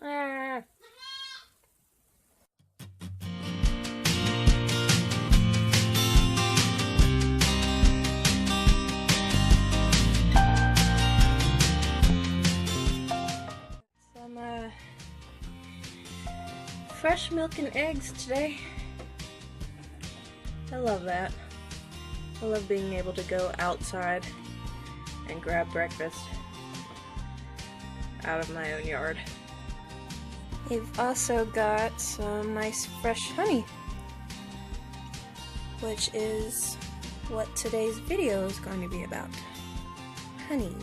Ah. Some fresh milk and eggs today. I love that. I love being able to go outside and grab breakfast out of my own yard. We've also got some nice fresh honey, which is what today's video is going to be about. Honey.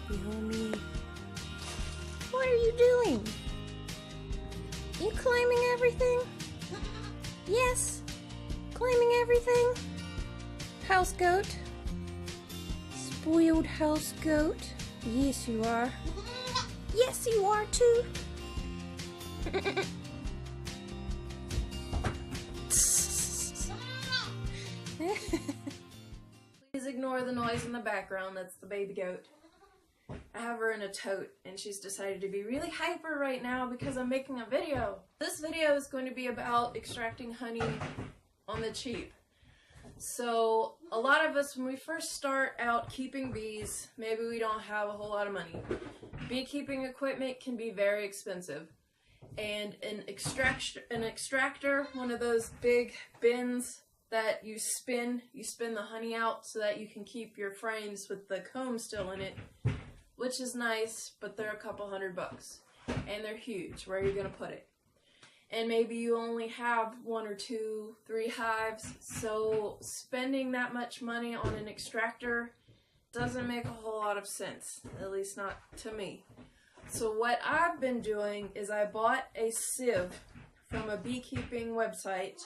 Yummy. What are you doing? You climbing everything? Yes. Climbing everything? House goat. Spoiled house goat. Yes, you are. Yes, you are too. Please ignore the noise in the background. That's the baby goat. I have her in a tote and she's decided to be really hyper right now because I'm making a video. This video is going to be about extracting honey on the cheap. So a lot of us, when we first start out keeping bees, maybe we don't have a whole lot of money. Beekeeping equipment can be very expensive. And an extractor, one of those big bins that you spin the honey out so that you can keep your frames with the comb still in it, which is nice, but they're a couple $100 and they're huge. Where are you going to put it? And maybe you only have 1 or 2, 3 hives, so spending that much money on an extractor doesn't make a whole lot of sense, at least not to me. So what I've been doing is I bought a sieve from a beekeeping website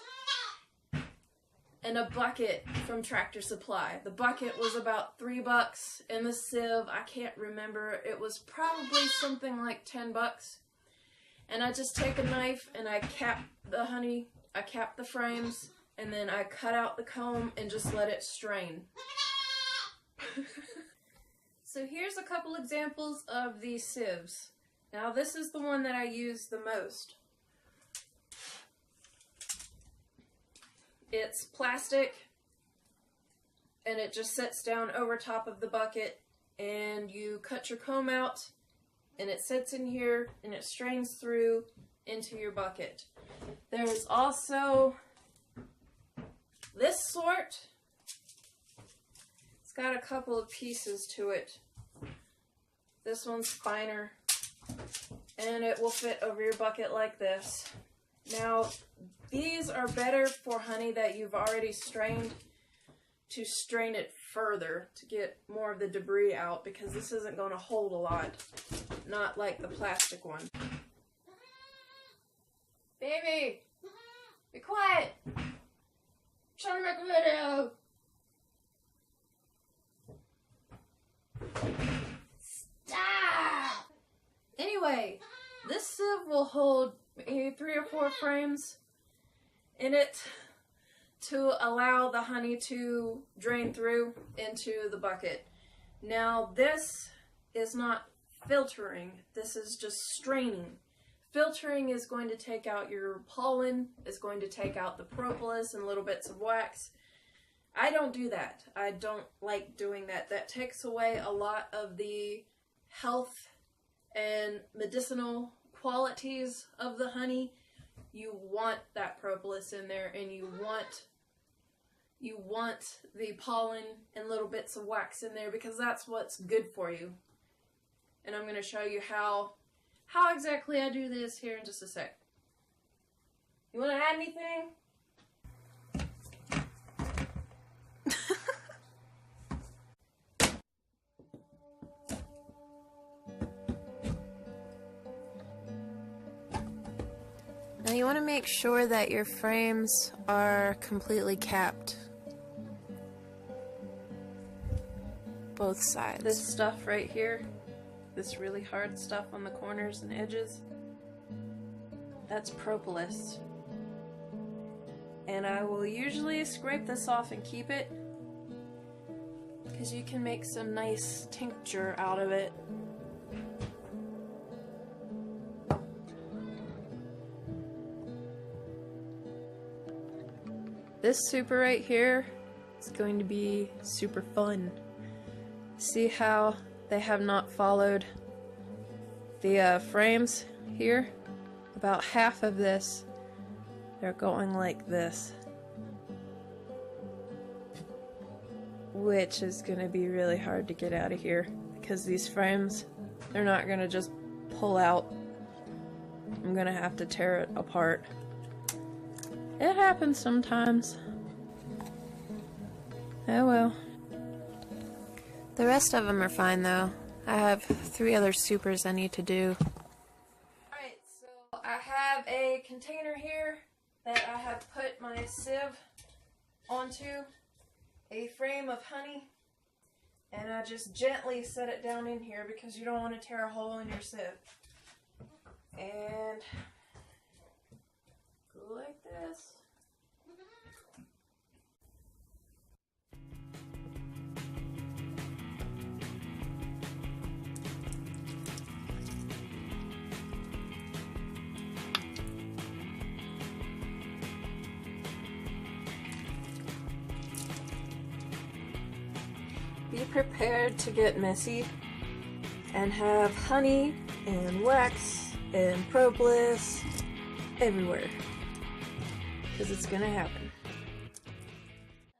and a bucket from Tractor Supply. The bucket was about $3 and the sieve, I can't remember, it was probably something like $10. And I just take a knife and I cap the honey, I cap the frames, and then I cut out the comb and just let it strain. So here's a couple examples of these sieves. Now this is the one that I use the most. It's plastic and it just sits down over top of the bucket, and you cut your comb out and it sits in here and it strains through into your bucket. There's also this sort. It's got a couple of pieces to it. This one's finer and it will fit over your bucket like this. Now these are better for honey that you've already strained, to strain it further to get more of the debris out, because this isn't going to hold a lot, not like the plastic one. Baby, be quiet. I'm trying to make a video. Stop. Anyway, this sieve will hold maybe 3 or 4 frames in it to allow the honey to drain through into the bucket. Now this is not filtering, this is just straining. Filtering is going to take out your pollen, is going to take out the propolis and little bits of wax. I don't do that. I don't like doing that. That takes away a lot of the health and medicinal qualities of the honey. You want that propolis in there, and you want the pollen and little bits of wax in there, because that's what's good for you. And I'm going to show you how exactly I do this here in just a sec. You want to add anything? Now you want to make sure that your frames are completely capped. Both sides. This stuff right here, this really hard stuff on the corners and edges, that's propolis. And I will usually scrape this off and keep it, because you can make some nice tincture out of it. This super right here is going to be super fun. See how they have not followed the frames here? About half of this, they're going like this. Which is going to be really hard to get out of here because these frames, they're not going to just pull out. I'm going to have to tear it apart. It happens sometimes. Oh well. The rest of them are fine though. I have 3 other supers I need to do. Alright, so I have a container here that I have put my sieve onto. A frame of honey, and I just gently set it down in here because you don't want to tear a hole in your sieve. And go like this. Be prepared to get messy and have honey and wax and propolis everywhere, because it's gonna happen.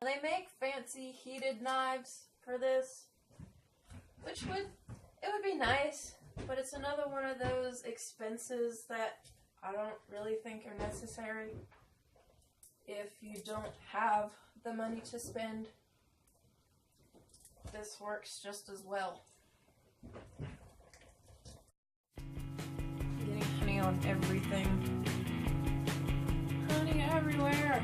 They make fancy heated knives for this, which would be nice, but it's another one of those expenses that I don't really think are necessary if you don't have the money to spend. This works just as well. Getting honey on everything. Honey everywhere.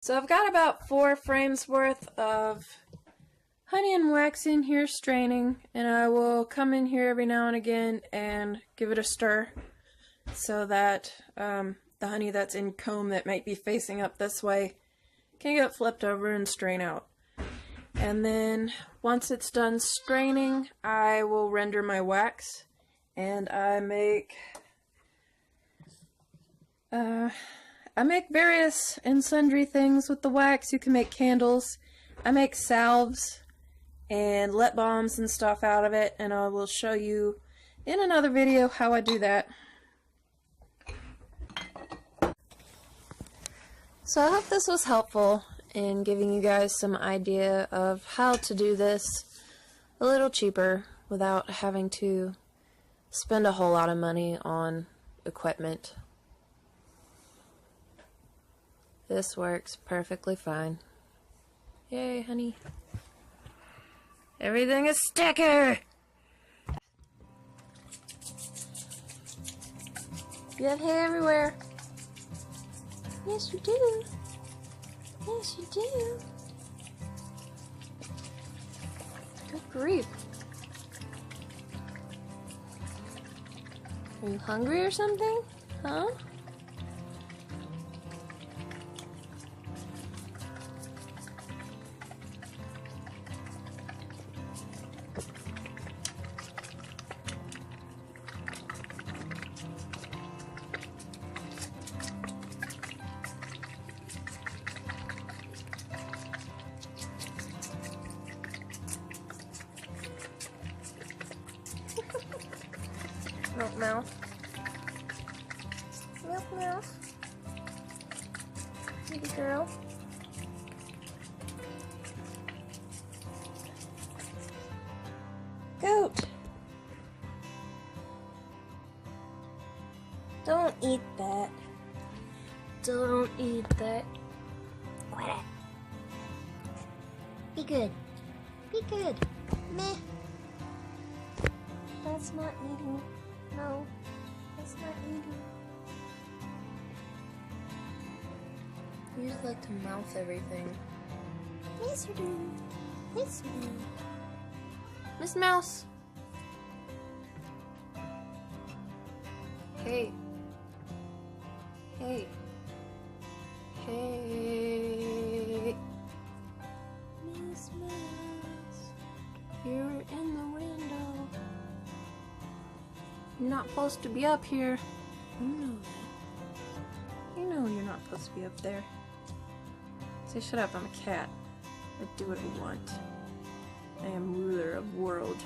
So I've got about 4 frames worth of honey and wax in here straining, and I will come in here every now and again and give it a stir so that the honey that's in comb that might be facing up this way can get flipped over and strain out. And then once it's done straining, I will render my wax, and I make various and sundry things with the wax. You can make candles. I make salves and lip balms and stuff out of it, and I will show you in another video how I do that. So I hope this was helpful in giving you guys some idea of how to do this a little cheaper without having to spend a whole lot of money on equipment. This works perfectly fine. Yay, honey. Everything is sticker! You have hair everywhere. Yes, you do. Yes, you do. Good grief. Are you hungry or something? Huh? Milk mouth. Milk mouth. Baby girl. Goat. Don't eat that. Don't eat that. Quit it. Be good. Be good. Meh. That's not eating. No, that's not eating. You just like to mouth everything. Lizarding. Lizarding. Miss Mouse. Hey. Hey. Hey. Miss Mouse. You're in the window. You're not supposed to be up here. You know that. You know you're not supposed to be up there. Say shut up, I'm a cat. I do what I want. I am ruler of the world.